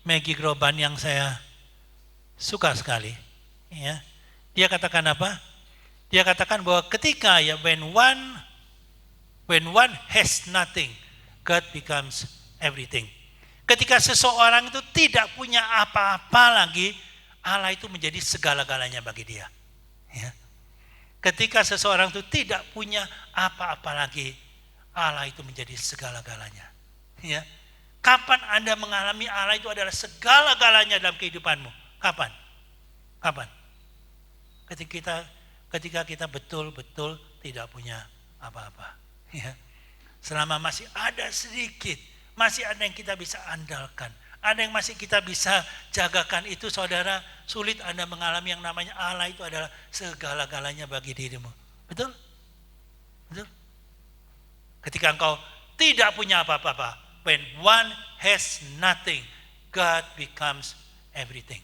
Maggie Groban yang saya suka sekali. Ya. Dia katakan apa? Dia katakan bahwa ketika when one has nothing, God becomes everything. Ketika seseorang itu tidak punya apa-apa lagi, Allah itu menjadi segala-galanya bagi dia. Ya. Ketika seseorang itu tidak punya apa-apa lagi, Allah itu menjadi segala-galanya. Ya. Kapan Anda mengalami Allah itu adalah segala-galanya dalam kehidupanmu? Kapan? Ketika kita betul-betul tidak punya apa-apa. Ya. Selama masih ada sedikit, masih ada yang kita bisa andalkan, ada yang masih kita bisa jagakan, itu saudara, sulit Anda mengalami yang namanya Allah itu adalah segala-galanya bagi dirimu. Betul? Betul? Ketika engkau tidak punya apa-apa, when one has nothing, God becomes everything.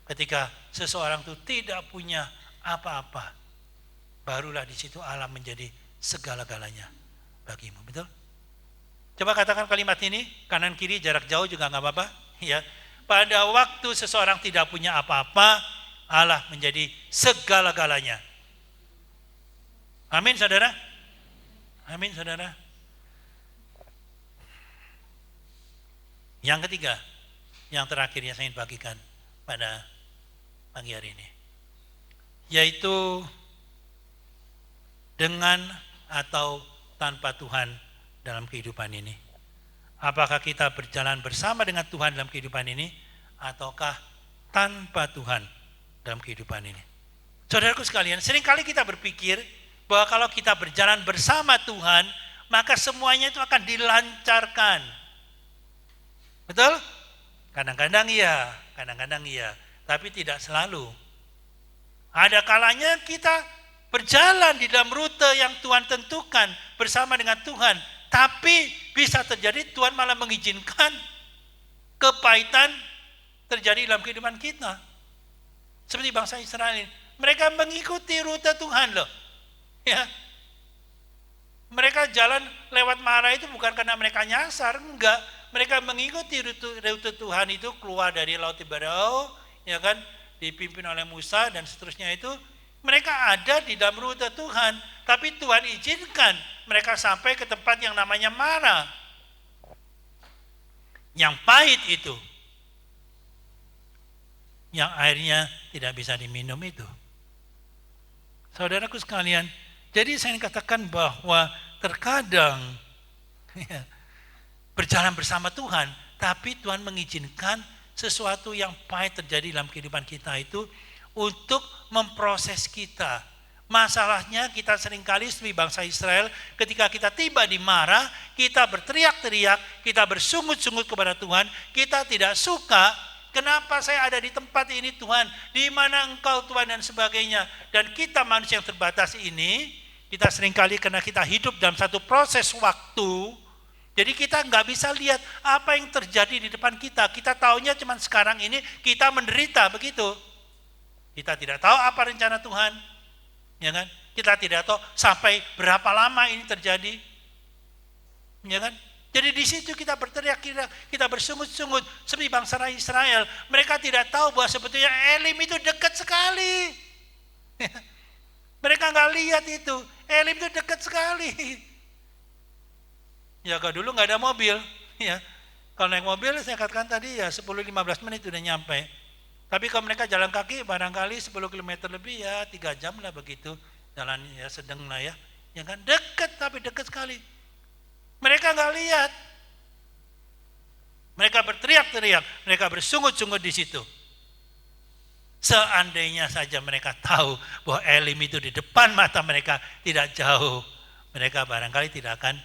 Ketika seseorang itu tidak punya apa-apa, barulah di situ Allah menjadi segala-galanya bagimu. Betul? Coba katakan kalimat ini, kanan kiri jarak jauh juga nggak apa-apa. Ya. Pada waktu seseorang tidak punya apa-apa, Allah menjadi segala-galanya. Amin, saudara. Amin, saudara. Yang ketiga, yang terakhir yang saya ingin bagikan pada pagi hari ini, yaitu dengan atau tanpa Tuhan dalam kehidupan ini. Apakah kita berjalan bersama dengan Tuhan dalam kehidupan ini, ataukah tanpa Tuhan dalam kehidupan ini? Saudaraku sekalian, seringkali kita berpikir bahwa kalau kita berjalan bersama Tuhan, maka semuanya itu akan dilancarkan. Betul? Kadang-kadang iya, tapi tidak selalu. Ada kalanya kita berjalan di dalam rute yang Tuhan tentukan bersama dengan Tuhan, tapi bisa terjadi Tuhan malah mengizinkan kepahitan terjadi dalam kehidupan kita. Seperti bangsa Israel, mereka mengikuti rute Tuhan loh. Ya. Mereka jalan lewat Mara itu bukan karena mereka nyasar, enggak. Mereka mengikuti rute Tuhan itu, keluar dari Laut Tiberau, ya kan, dipimpin oleh Musa dan seterusnya itu. Mereka ada di dalam rute Tuhan, tapi Tuhan izinkan mereka sampai ke tempat yang namanya Mara. Yang pahit itu, yang airnya tidak bisa diminum itu. Saudaraku sekalian, jadi saya ingin katakan bahwa terkadang berjalan bersama Tuhan, tapi Tuhan mengizinkan sesuatu yang pahit terjadi dalam kehidupan kita itu untuk memproses kita. Masalahnya kita seringkali seperti bangsa Israel, ketika kita tiba di Mara, kita berteriak-teriak, kita bersungut-sungut kepada Tuhan, kita tidak suka, kenapa saya ada di tempat ini Tuhan, di mana Engkau Tuhan dan sebagainya. Dan kita manusia yang terbatas ini, kita seringkali karena kita hidup dalam satu proses waktu, jadi kita nggak bisa lihat apa yang terjadi di depan kita. Kita taunya cuma sekarang ini kita menderita begitu. Kita tidak tahu apa rencana Tuhan, ya kan? Kita tidak tahu sampai berapa lama ini terjadi, ya kan? Jadi di situ kita berteriak, kita bersungut-sungut seperti bangsa Israel. Mereka tidak tahu bahwa sebetulnya Elim itu dekat sekali. Mereka nggak lihat itu, Elim itu dekat sekali. Ya kalau dulu nggak ada mobil, ya. Kalau naik mobil saya katakan tadi ya 10-15 menit udah nyampe. Tapi kalau mereka jalan kaki barangkali 10 km lebih ya 3 jam lah begitu. Jalan ya sedang lah ya. Ya kan dekat, tapi dekat sekali. Mereka nggak lihat. Mereka berteriak-teriak, mereka bersungut-sungut di situ. Seandainya saja mereka tahu bahwa Elim itu di depan mata mereka tidak jauh, mereka barangkali tidak akan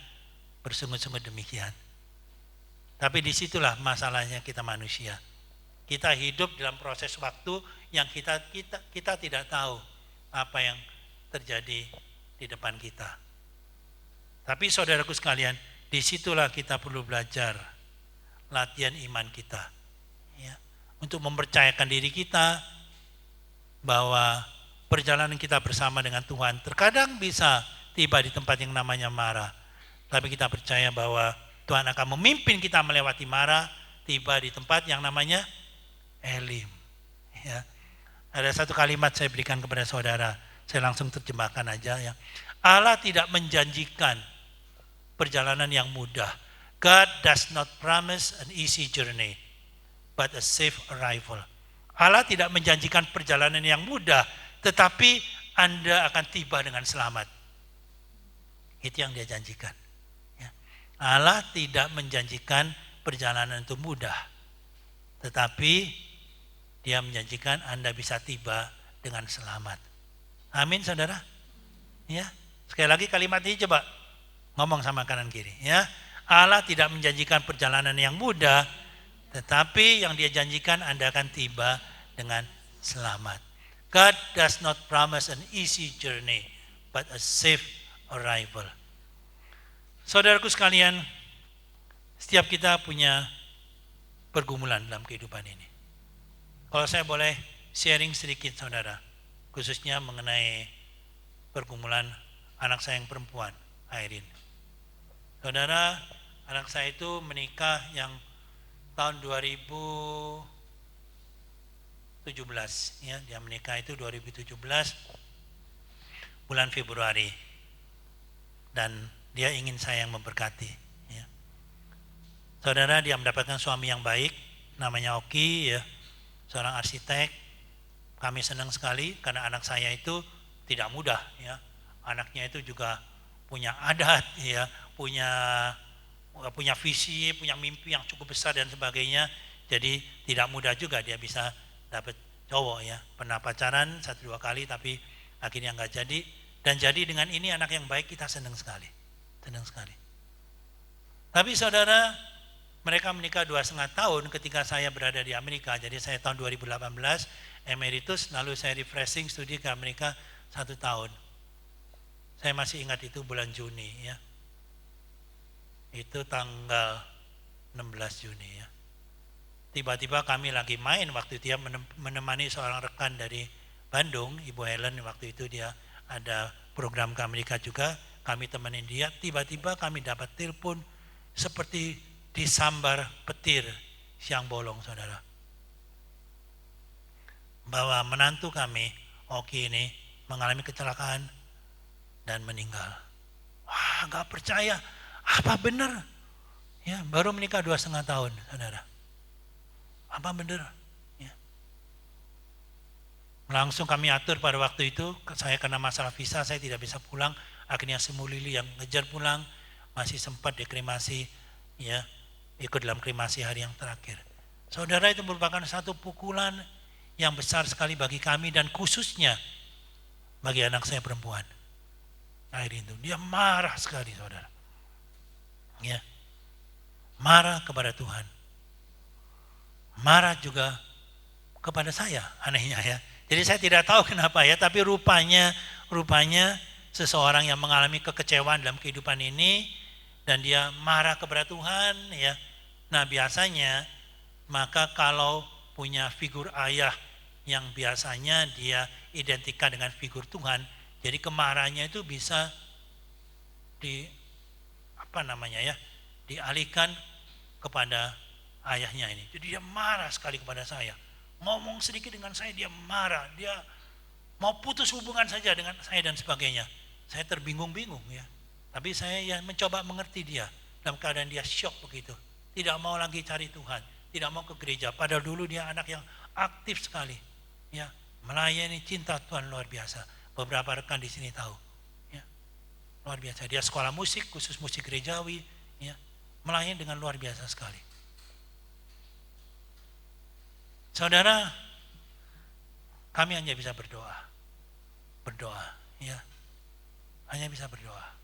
bersungut-sungut demikian. Tapi disitulah masalahnya kita manusia. Kita hidup dalam proses waktu yang kita tidak tahu apa yang terjadi di depan kita. Tapi saudaraku sekalian, disitulah kita perlu belajar latihan iman kita, ya, untuk mempercayakan diri kita bahwa perjalanan kita bersama dengan Tuhan terkadang bisa tiba di tempat yang namanya Mara. Tapi kita percaya bahwa Tuhan akan memimpin kita melewati Mara, tiba di tempat yang namanya Elim. Ya. Ada satu kalimat saya berikan kepada saudara, saya langsung terjemahkan aja ya. Allah tidak menjanjikan perjalanan yang mudah. God does not promise an easy journey, but a safe arrival. Allah tidak menjanjikan perjalanan yang mudah, tetapi Anda akan tiba dengan selamat. Itu yang dia janjikan. Ya. Allah tidak menjanjikan perjalanan itu mudah, tetapi dia menjanjikan Anda bisa tiba dengan selamat. Amin, saudara. Ya, sekali lagi kalimat ini coba ngomong sama kanan kiri. Ya, Allah tidak menjanjikan perjalanan yang mudah, tetapi yang dia janjikan Anda akan tiba dengan selamat. God does not promise an easy journey, but a safe arrival. Saudaraku sekalian, setiap kita punya pergumulan dalam kehidupan ini. Kalau saya boleh sharing sedikit saudara, khususnya mengenai pergumulan anak saya yang perempuan, Airin. Saudara, anak saya itu menikah yang tahun 2017, ya, dia menikah itu 2017 bulan Februari, dan dia ingin saya yang memberkati. Ya. Saudara, dia mendapatkan suami yang baik, namanya Oki, ya, seorang arsitek. Kami senang sekali karena anak saya itu tidak mudah, ya. Anaknya itu juga punya adat, ya, punya visi, punya mimpi yang cukup besar dan sebagainya. Jadi tidak mudah juga dia bisa dapat cowok, ya. Pernah pacaran 1-2 kali tapi akhirnya nggak jadi. Dan jadi dengan ini anak yang baik, kita senang sekali. Senang sekali. Tapi saudara, mereka menikah 2,5 tahun ketika saya berada di Amerika. Jadi saya tahun 2018 emeritus, lalu saya refreshing studi ke Amerika 1 tahun. Saya masih ingat itu bulan Juni, ya. Itu tanggal 16 Juni, ya. Tiba-tiba kami lagi main, waktu itu dia menemani seorang rekan dari Bandung, Ibu Helen, waktu itu dia ada program ke Amerika juga, kami temenin dia. Tiba-tiba kami dapat telepon seperti disambar petir siang bolong, saudara, bahwa menantu kami, Oki ini, mengalami kecelakaan dan meninggal. Wah, gak percaya, apa benar? Ya, baru menikah 2,5 tahun, saudara. Apa benar? Ya. Langsung kami atur pada waktu itu, saya kena masalah visa, saya tidak bisa pulang. Akhirnya Semu Lili yang ngejar pulang, masih sempat dikremasi, ya, ikut dalam kremasi hari yang terakhir. Saudara, itu merupakan satu pukulan yang besar sekali bagi kami dan khususnya bagi anak saya perempuan. Airin itu dia marah sekali, saudara. Ya. Marah kepada Tuhan. Marah juga kepada saya, anehnya, ya. Jadi saya tidak tahu kenapa, ya, tapi rupanya seseorang yang mengalami kekecewaan dalam kehidupan ini dan dia marah kepada Tuhan, ya. Nah, biasanya maka kalau punya figur ayah yang biasanya dia identikan dengan figur Tuhan, jadi kemarahannya itu bisa dialihkan kepada ayahnya ini. Jadi dia marah sekali kepada saya. Ngomong sedikit dengan saya dia marah, dia mau putus hubungan saja dengan saya dan sebagainya. Saya terbingung-bingung, ya. Tapi saya yang mencoba mengerti dia dalam keadaan dia syok begitu. Tidak mau lagi cari Tuhan, tidak mau ke gereja. Padahal dulu dia anak yang aktif sekali, ya, melayani, cinta Tuhan luar biasa. Beberapa rekan di sini tahu, ya, luar biasa. Dia sekolah musik, khusus musik gerejawi, ya, melayani dengan luar biasa sekali. Saudara, kami hanya bisa berdoa, ya, hanya bisa berdoa.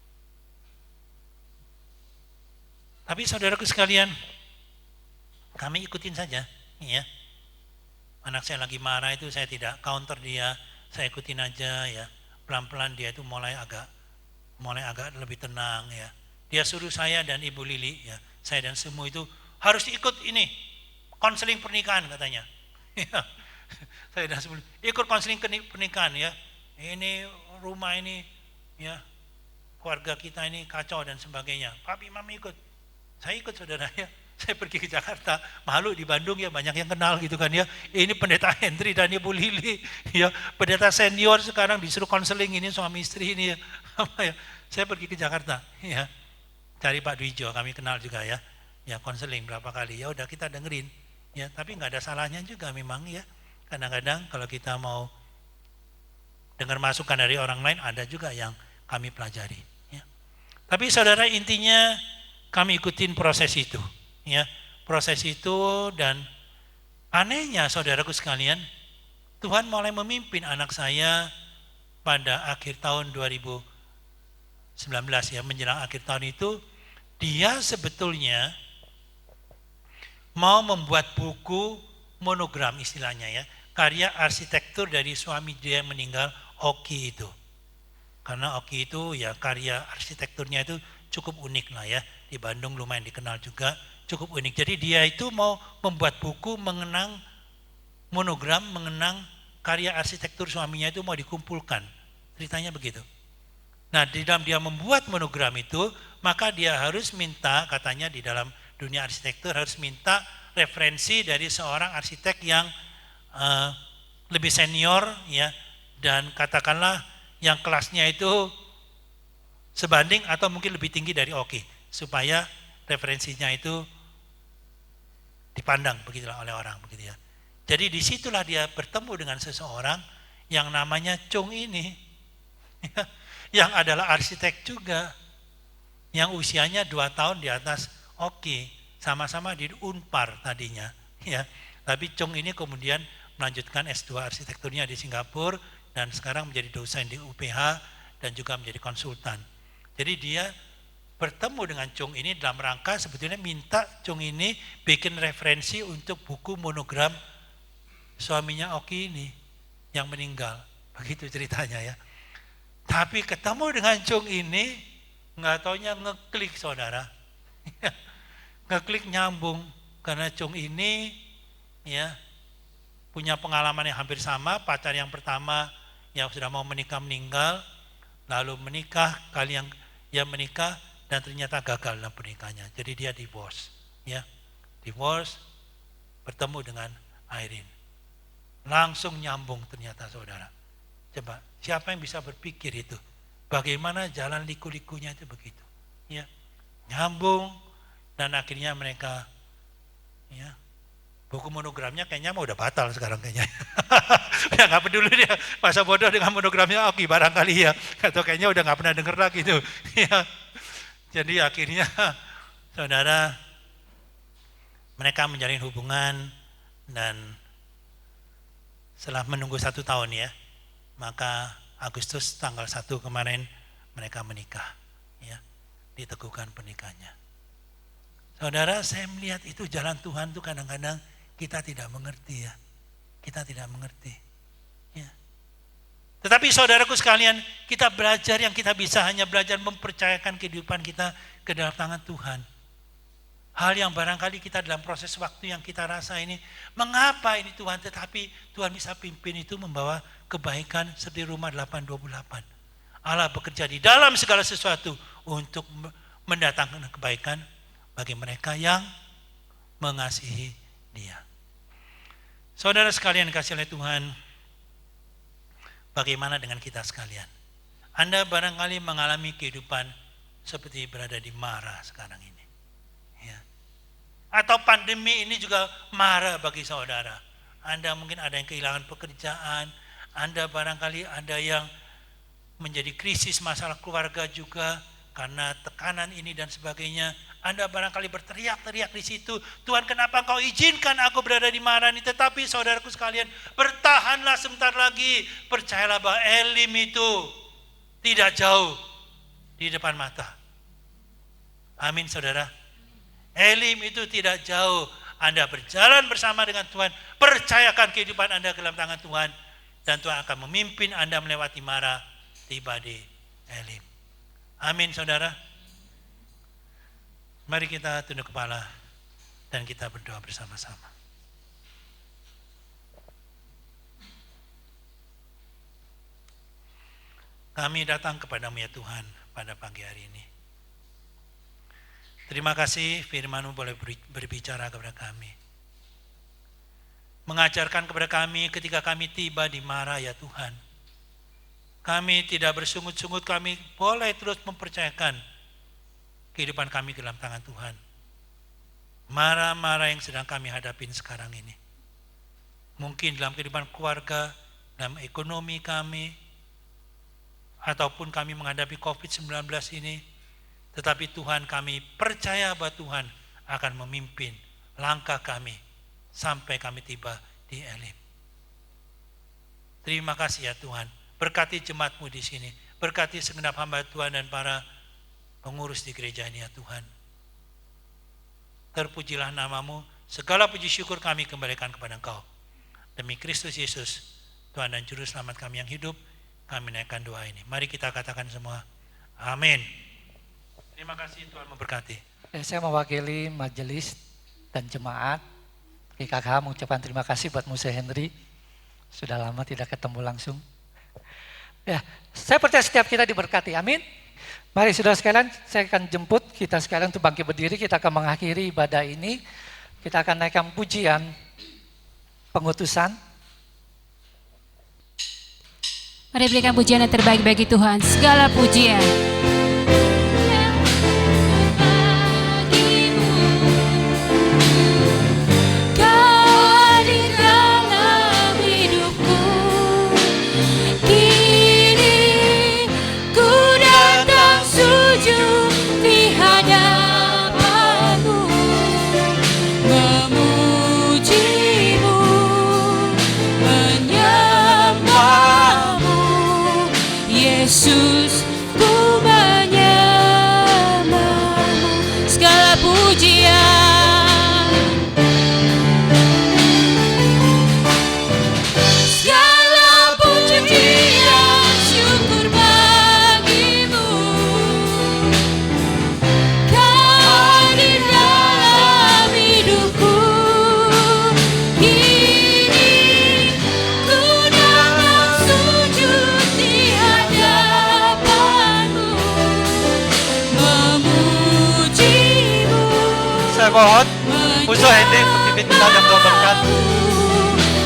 Tapi saudaraku sekalian, kami ikutin saja, ya. Anak saya lagi marah itu saya tidak counter dia, saya ikutin aja, ya. Pelan-pelan dia itu mulai agak lebih tenang, ya. Dia suruh saya dan Ibu Lili, ya, saya dan semua itu harus ikut ini konseling pernikahan katanya. Saya dan semua ikut konseling pernikahan, ya. Ini rumah ini, ya, keluarga kita ini kacau dan sebagainya. Papi, mami ikut. Saya ikut saudara ya. Saya pergi ke Jakarta, malu di Bandung ya banyak yang kenal gitu kan ya. Ini pendeta Hendri dan Ibu Lili ya, pendeta senior sekarang disuruh konseling ini suami istri ini ya. Apa ya? Saya pergi ke Jakarta ya. Cari Pak Dwijo, kami kenal juga ya. Ya konseling berapa kali. Ya udah kita dengerin ya, tapi nggak ada salahnya juga memang ya. Kadang-kadang kalau kita mau dengar masukan dari orang lain ada juga yang kami pelajari ya. Tapi saudara intinya kami ikutin proses itu. Ya, proses itu dan anehnya saudaraku sekalian, Tuhan mulai memimpin anak saya pada akhir tahun 2019 ya, menjelang akhir tahun itu dia sebetulnya mau membuat buku monogram istilahnya ya, karya arsitektur dari suami dia yang meninggal, Oki itu. Karena Oki itu ya karya arsitekturnya itu cukup unik lah ya, di Bandung lumayan dikenal juga. Cukup unik. Jadi dia itu mau membuat buku mengenang monogram, mengenang karya arsitektur suaminya itu mau dikumpulkan. Ceritanya begitu. Nah, di dalam dia membuat monogram itu, maka dia harus minta, katanya di dalam dunia arsitektur harus minta referensi dari seorang arsitek yang lebih senior ya, dan katakanlah yang kelasnya itu sebanding atau mungkin lebih tinggi dari Oki, supaya referensinya itu dipandang begitulah oleh orang begitu ya. Jadi disitulah dia bertemu dengan seseorang yang namanya Chung ini, yang adalah arsitek juga, yang usianya 2 tahun di atas Oki, sama-sama di Unpar tadinya, ya. Tapi Chung ini kemudian melanjutkan S2 arsitekturnya di Singapura dan sekarang menjadi dosen di UPH dan juga menjadi konsultan. Jadi dia bertemu dengan Chung ini dalam rangka sebetulnya minta Chung ini bikin referensi untuk buku monogram suaminya Oki ini yang meninggal. Begitu ceritanya ya. Tapi ketemu dengan Chung ini nggak taunya ngeklik saudara. Ngeklik nyambung karena Chung ini ya punya pengalaman yang hampir sama, pacar yang pertama yang sudah mau menikah meninggal, lalu menikah kali yang menikah dan ternyata gagal dalam pernikahannya. Jadi dia divorce, ya. Divorce, bertemu dengan Irene. Langsung nyambung ternyata saudara. Coba, siapa yang bisa berpikir itu? Bagaimana jalan liku-likunya itu begitu, ya. Nyambung dan akhirnya mereka ya. Buku monogramnya kayaknya udah batal sekarang kayaknya. Ya nggak peduli dia, masa bodoh dengan monogramnya Oki barangkali ya. Atau kayaknya udah nggak pernah denger lagi tuh. Ya. Jadi akhirnya saudara mereka menjalin hubungan dan setelah menunggu 1 tahun ya, maka Agustus tanggal 1 kemarin mereka menikah ya, diteguhkan pernikahannya. Saudara, saya melihat itu jalan Tuhan tuh kadang-kadang kita tidak mengerti ya. Kita tidak mengerti. Ya. Tetapi saudaraku sekalian, kita belajar yang kita bisa hanya belajar mempercayakan kehidupan kita ke dalam tangan Tuhan. Hal yang barangkali kita dalam proses waktu yang kita rasa ini, mengapa ini Tuhan, tetapi Tuhan bisa pimpin itu membawa kebaikan seperti Roma 8:28. Allah bekerja di dalam segala sesuatu untuk mendatangkan kebaikan bagi mereka yang mengasihi Dia. Saudara sekalian kasih oleh Tuhan, bagaimana dengan kita sekalian? Anda barangkali mengalami kehidupan seperti berada di Mara sekarang ini. Ya. Atau pandemi ini juga Mara bagi saudara. Anda mungkin ada yang kehilangan pekerjaan, Anda barangkali ada yang menjadi krisis masalah keluarga juga karena tekanan ini dan sebagainya. Anda barangkali berteriak-teriak di situ, Tuhan kenapa Engkau izinkan aku berada di Mara ini? Tetapi saudaraku sekalian, bertahanlah sebentar lagi. Percayalah bahwa Elim itu tidak jauh di depan mata. Amin saudara. Elim itu tidak jauh. Anda berjalan bersama dengan Tuhan, percayakan kehidupan Anda ke dalam tangan Tuhan, dan Tuhan akan memimpin Anda melewati Mara, tiba di Elim. Amin saudara. Mari kita tunduk kepala dan kita berdoa bersama-sama. Kami datang kepadamu ya Tuhan pada pagi hari ini. Terima kasih firman-Mu boleh berbicara kepada kami. Mengajarkan kepada kami ketika kami tiba di Mara ya Tuhan. Kami tidak bersungut-sungut, kami boleh terus mempercayakan kehidupan kami ke dalam tangan Tuhan. Mara-mara yang sedang kami hadapin sekarang ini. Mungkin dalam kehidupan keluarga, dalam ekonomi kami, ataupun kami menghadapi COVID-19 ini. Tetapi Tuhan, kami percaya bahwa Tuhan akan memimpin langkah kami sampai kami tiba di Elim. Terima kasih ya Tuhan. Berkati jemaat-Mu di sini. Berkati segenap hamba Tuhan dan para pengurus di gereja ini ya Tuhan. Terpujilah nama-Mu. Segala puji syukur kami kembalikan kepada Engkau. Demi Kristus Yesus, Tuhan dan Juru Selamat kami yang hidup, kami naikkan doa ini. Mari kita katakan semua, amin. Terima kasih, Tuhan memberkati. Saya mewakili majelis dan jemaat GKK mengucapkan terima kasih buat Musa Henry. Sudah lama tidak ketemu langsung. Ya, saya percaya setiap kita diberkati, amin. Mari saudara sekalian, saya akan jemput kita sekalian untuk bangkit berdiri. Kita akan mengakhiri ibadah ini. Kita akan naikkan pujian pengutusan. Mari berikan pujian yang terbaik bagi Tuhan. Segala pujian. Yesus, ku menyembahmu, segala pujian, segala pujian, syukur bagimu. Kau di dalam hidupku, kini ku datang sujud di Saya mohon Musa Henry untuk pimpin kita dan doa berkat.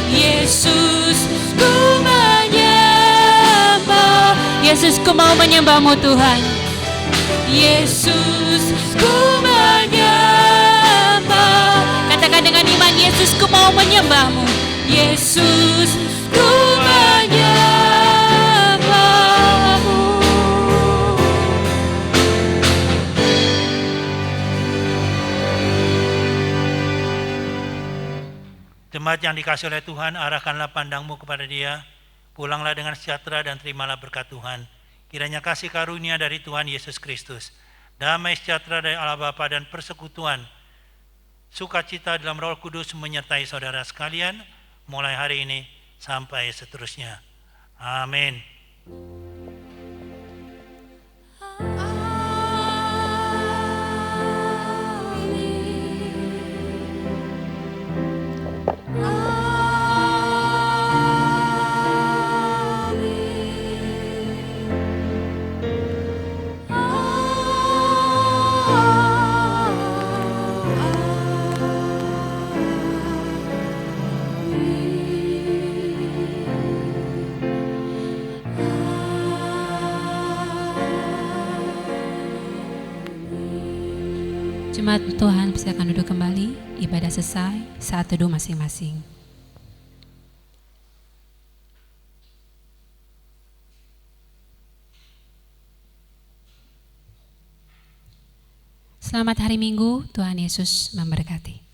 Yesus, ku menyembah. Yesus, ku mau menyembah-Mu Tuhan. Yesus, ku menyembah. Katakan dengan iman, Yesus, ku mau menyembah-Mu. Yesus, ku menyembah-Mu. Jemaat yang dikasih oleh Tuhan, arahkanlah pandangmu kepada Dia. Pulanglah dengan sejahtera dan terimalah berkat Tuhan. Kiranya kasih karunia dari Tuhan Yesus Kristus, damai sejahtera dari Allah Bapa dan persekutuan, sukacita dalam Roh Kudus menyertai saudara sekalian, mulai hari ini sampai seterusnya. Amin. Jemaat Tuhan, silakan duduk kembali. Ibadah selesai, saat teduh masing-masing. Selamat hari Minggu, Tuhan Yesus memberkati.